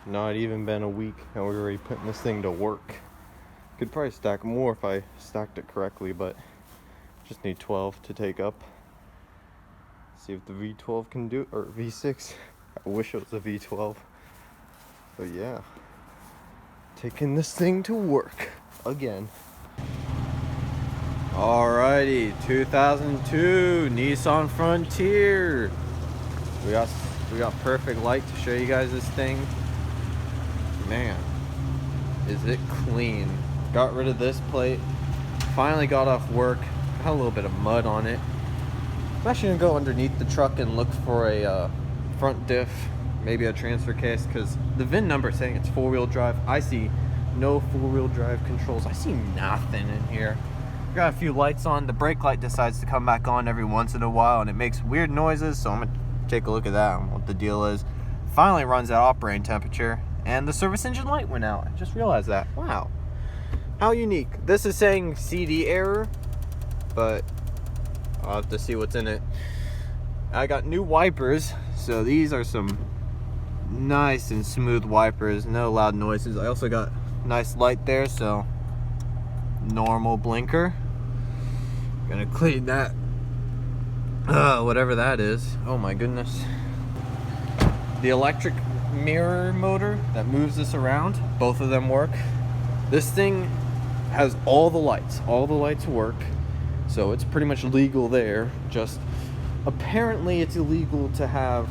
Not even been a week and we're already putting this thing to work. Could probably stack more if I stacked it correctly, but just need 12 to take up. See if the V12 can do it, or V6. I wish it was a V12. But yeah, taking this thing to work again. Alrighty, 2002 Nissan Frontier. We got perfect light to show you guys this thing. Man, is it clean. Got rid of this plate. Finally got off work. Got a little bit of mud on it. I'm actually gonna go underneath the truck and look for a front diff, maybe a transfer case, because the VIN number is saying it's 4-wheel drive. I see no 4-wheel drive controls. I see nothing in here. Got a few lights on. The brake light decides to come back on every once in a while and it makes weird noises, so I'm gonna take a look at that and what the deal is. Finally runs at operating temperature, and the service engine light went out. I just realized that. Wow, how unique. This is saying CD error, but I'll have to see what's in it. I got new wipers, so these are some nice and smooth wipers, no loud noises. I also got nice light there, so normal blinker. Gonna clean that, whatever that is. Oh my goodness. The electric mirror motor that moves this around, both of them work. This thing has all the lights work, so it's pretty much legal there. Just apparently it's illegal to have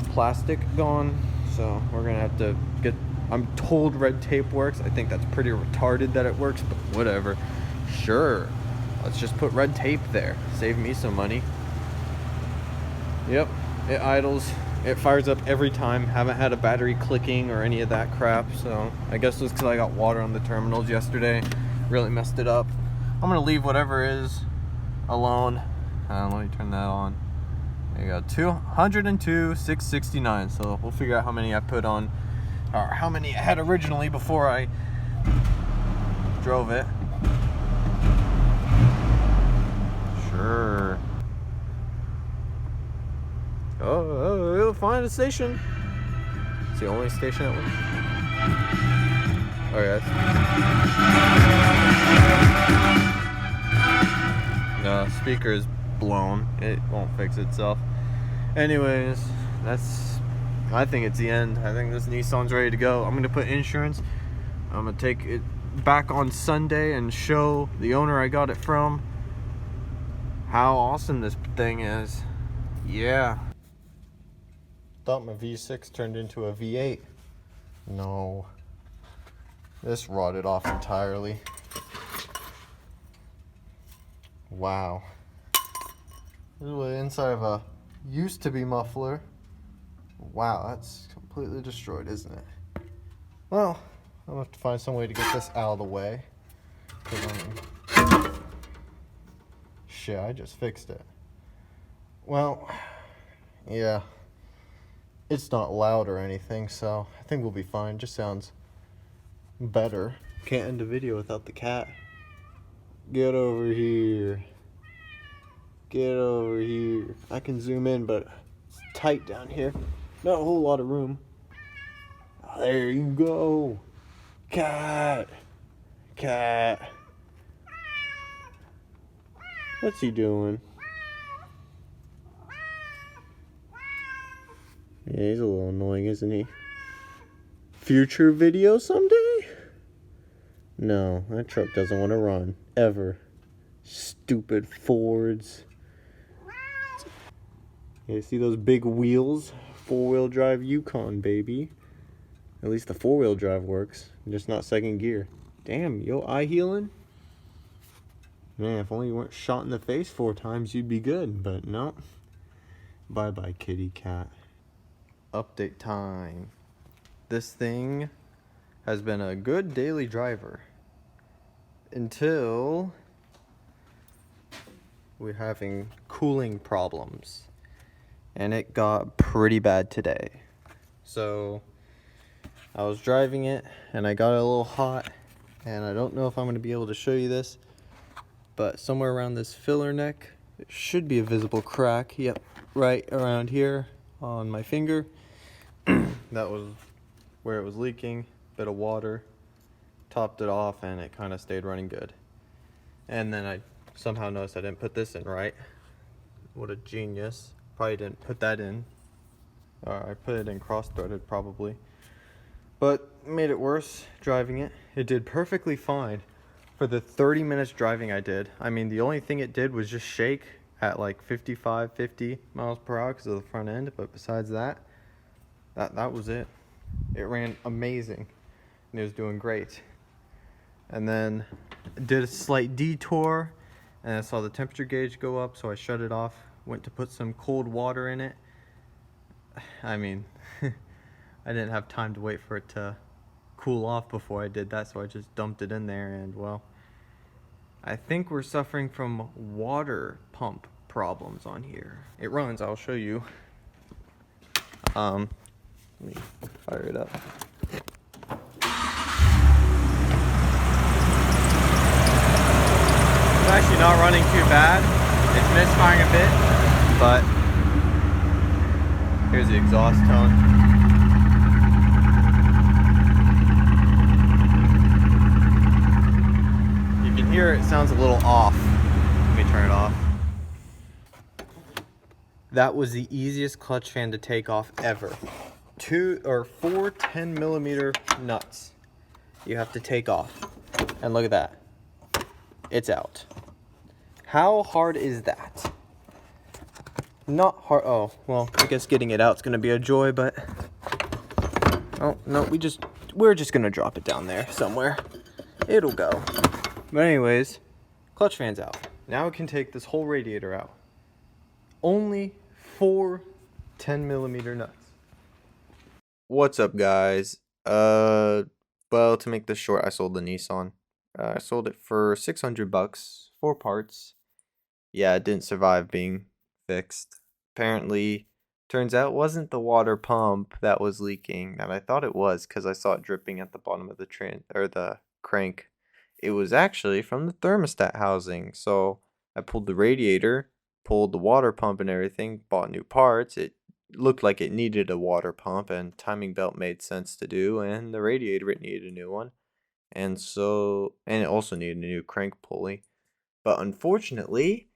plastic gone, so we're gonna have to get, I'm told red tape works. I think that's pretty retarded that it works, but whatever. Sure, let's just put red tape there, save me some money. Yep, it idles. It fires up every time. Haven't had a battery clicking or any of that crap, so I guess it was because I got water on the terminals yesterday. Really messed it up. I'm gonna leave whatever is alone. Let me turn that on. There you go, 202,669. So we'll figure out how many I put on, or how many I had originally before I drove it. Sure. Oh, we'll find a station. It's the only station that works. Oh yeah. No, speaker is blown. It won't fix itself. Anyways, I think it's the end. I think this Nissan's ready to go. I'm gonna put insurance. I'm gonna take it back on Sunday and show the owner I got it from how awesome this thing is. Yeah. Thought my V6 turned into a V8. No. This rotted off entirely. Wow. This is what the inside of a used to be muffler. Wow, that's completely destroyed, isn't it? Well, I'm gonna have to find some way to get this out of the way. Shit, I just fixed it. Well, yeah. It's not loud or anything, so I think we'll be fine. Just sounds better. Can't end a video without the cat. Get over here. Get over here. I can zoom in, but it's tight down here. Not a whole lot of room. Oh, there you go. Cat. Cat. What's he doing? Yeah, he's a little annoying, isn't he? Future video someday? No, that truck doesn't want to run. Ever. Stupid Fords. Yeah, see those big wheels? 4-wheel drive Yukon, baby. At least the 4-wheel drive works. Just not second gear. Damn, yo, eye healing? Man, if only you weren't shot in the face 4 times, you'd be good. But no. Bye-bye, kitty cat. Update time. This thing has been a good daily driver until we're having cooling problems, and it got pretty bad today. So I was driving it and I got it a little hot, and I don't know if I'm going to be able to show you this, but somewhere around this filler neck there should be a visible crack. Yep, right around here on my finger. That was where it was leaking, bit of water, topped it off, and it kind of stayed running good. And then I somehow noticed I didn't put this in right. What a genius. Probably didn't put that in. I put it in cross-threaded probably. But made it worse driving it. It did perfectly fine for the 30 minutes driving I did. I mean, the only thing it did was just shake at like 55, 50 miles per hour because of the front end. But besides that, that was it. It ran amazing and it was doing great. And then did a slight detour and I saw the temperature gauge go up, so I shut it off, went to put some cold water in it. I mean, I didn't have time to wait for it to cool off before I did that, so I just dumped it in there, and well, I think we're suffering from water pump problems on here. It runs, I'll show you. Let me fire it up. It's actually not running too bad. It's misfiring a bit, but here's the exhaust tone. You can hear it sounds a little off. Let me turn it off. That was the easiest clutch fan to take off ever. 4 10mm nuts you have to take off. And look at that. It's out. How hard is that? Not hard. Oh, well, I guess getting it out is going to be a joy, but oh, no, we're just going to drop it down there somewhere. It'll go. But anyways, clutch fan's out. Now we can take this whole radiator out. Only 4 10mm nuts. What's up, guys? Well, to make this short, I sold the Nissan. I sold it for $600, 4 parts. Yeah, it didn't survive being fixed. Apparently, turns out it wasn't the water pump that was leaking that I thought it was, because I saw it dripping at the bottom of the crank. It was actually from the thermostat housing. So I pulled the radiator, pulled the water pump and everything, bought new parts. It looked like it needed a water pump, and timing belt made sense to do, and the radiator, it needed a new one. And it also needed a new crank pulley. But unfortunately,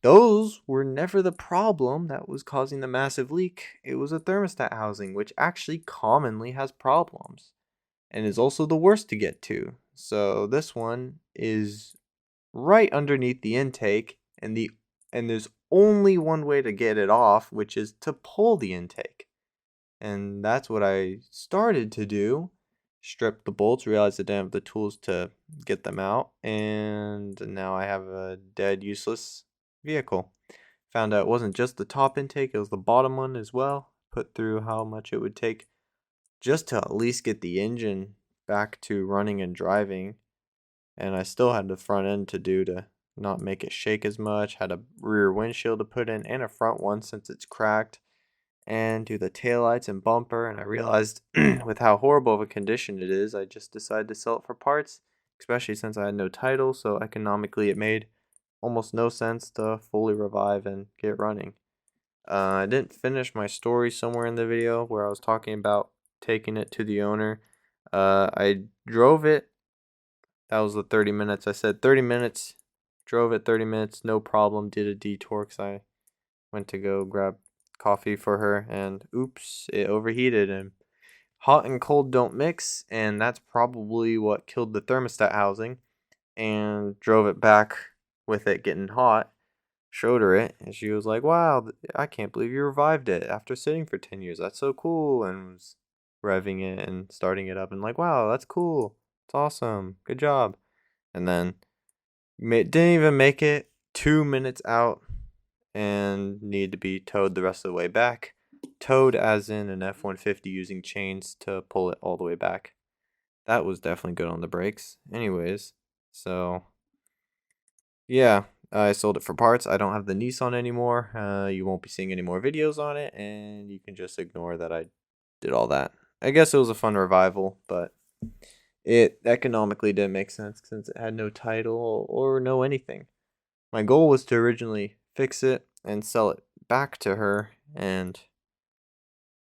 those were never the problem that was causing the massive leak. It was a thermostat housing, which actually commonly has problems and is also the worst to get to. So this one is right underneath the intake, and there's only one way to get it off, which is to pull the intake. And that's what I started to do. Stripped the bolts, realized I didn't have the tools to get them out, and now I have a dead, useless vehicle. Found out it wasn't just the top intake, it was the bottom one as well. Put through how much it would take just to at least get the engine back to running and driving. And I still had the front end to do to not make it shake as much. Had a rear windshield to put in and a front one since it's cracked. And do the taillights and bumper, and I realized with how horrible of a condition it is, I just decided to sell it for parts, especially since I had no title, so economically it made almost no sense to fully revive and get running. I didn't finish my story somewhere in the video where I was talking about taking it to the owner. I drove it. That was the 30 minutes. I said 30 minutes. Drove it 30 minutes, no problem. Did a detour because I went to go grab coffee for her, and oops, it overheated, and hot and cold don't mix, and that's probably what killed the thermostat housing. And drove it back with it getting hot. Showed her it, and she was like, wow, I can't believe you revived it after sitting for 10 years. That's so cool. And was revving it and starting it up and like, wow, that's cool. It's awesome. Good job. And then didn't even make it 2 minutes out and needed to be towed the rest of the way back. Towed as in an F-150 using chains to pull it all the way back. That was definitely good on the brakes. Anyways, so yeah, I sold it for parts. I don't have the Nissan anymore. You won't be seeing any more videos on it, and you can just ignore that I did all that. I guess it was a fun revival, but it economically didn't make sense since it had no title or no anything. My goal was to originally fix it and sell it back to her, and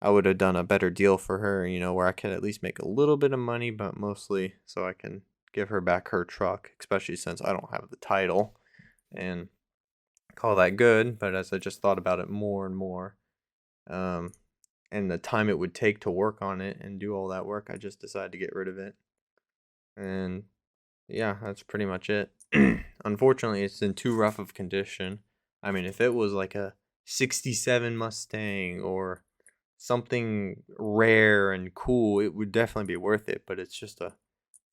I would have done a better deal for her, you know, where I could at least make a little bit of money, but mostly so I can give her back her truck, especially since I don't have the title and call that good. But as I just thought about it more and more, um, and the time it would take to work on it and do all that work, I just decided to get rid of it. And yeah, that's pretty much it. Unfortunately, it's in too rough of condition. I mean, if it was like a 67 Mustang or something rare and cool, it would definitely be worth it, but it's just a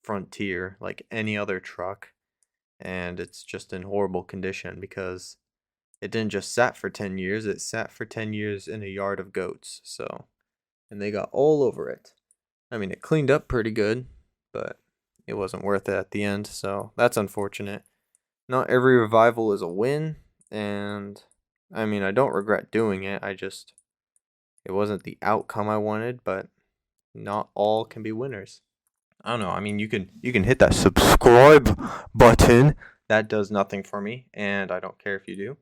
Frontier like any other truck, and it's just in horrible condition because it didn't just sat for 10 years, it sat for 10 years in a yard of goats. So, and they got all over it. I mean, it cleaned up pretty good, but it wasn't worth it at the end, so that's unfortunate. Not every revival is a win, and I mean, I don't regret doing it. It wasn't the outcome I wanted, but not all can be winners. I don't know. I mean, you can hit that subscribe button. That does nothing for me, and I don't care if you do.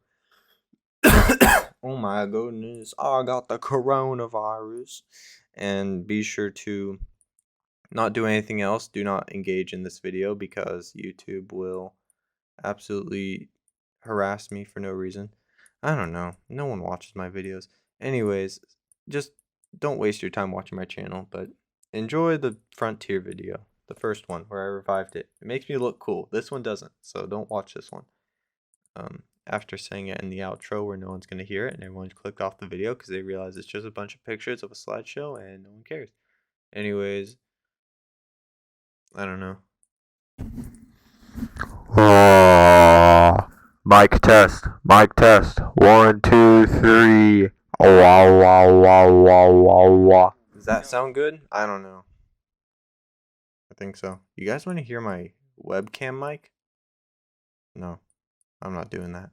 Oh my goodness, I got the coronavirus. And be sure to not do anything else. Do not engage in this video because YouTube will absolutely harass me for no reason. I don't know. No one watches my videos. Anyways, just don't waste your time watching my channel, but enjoy the Frontier video. The first one where I revived it. It makes me look cool. This one doesn't, so don't watch this one. After saying it in the outro where no one's going to hear it and everyone's clicked off the video because they realize it's just a bunch of pictures of a slideshow and no one cares. Anyways, I don't know. Mic test. Mic test. 1, 2, 3. Wow, wow, wow, wow, wow, wow. Does that sound good? I don't know. I think so. You guys want to hear my webcam mic? No, I'm not doing that.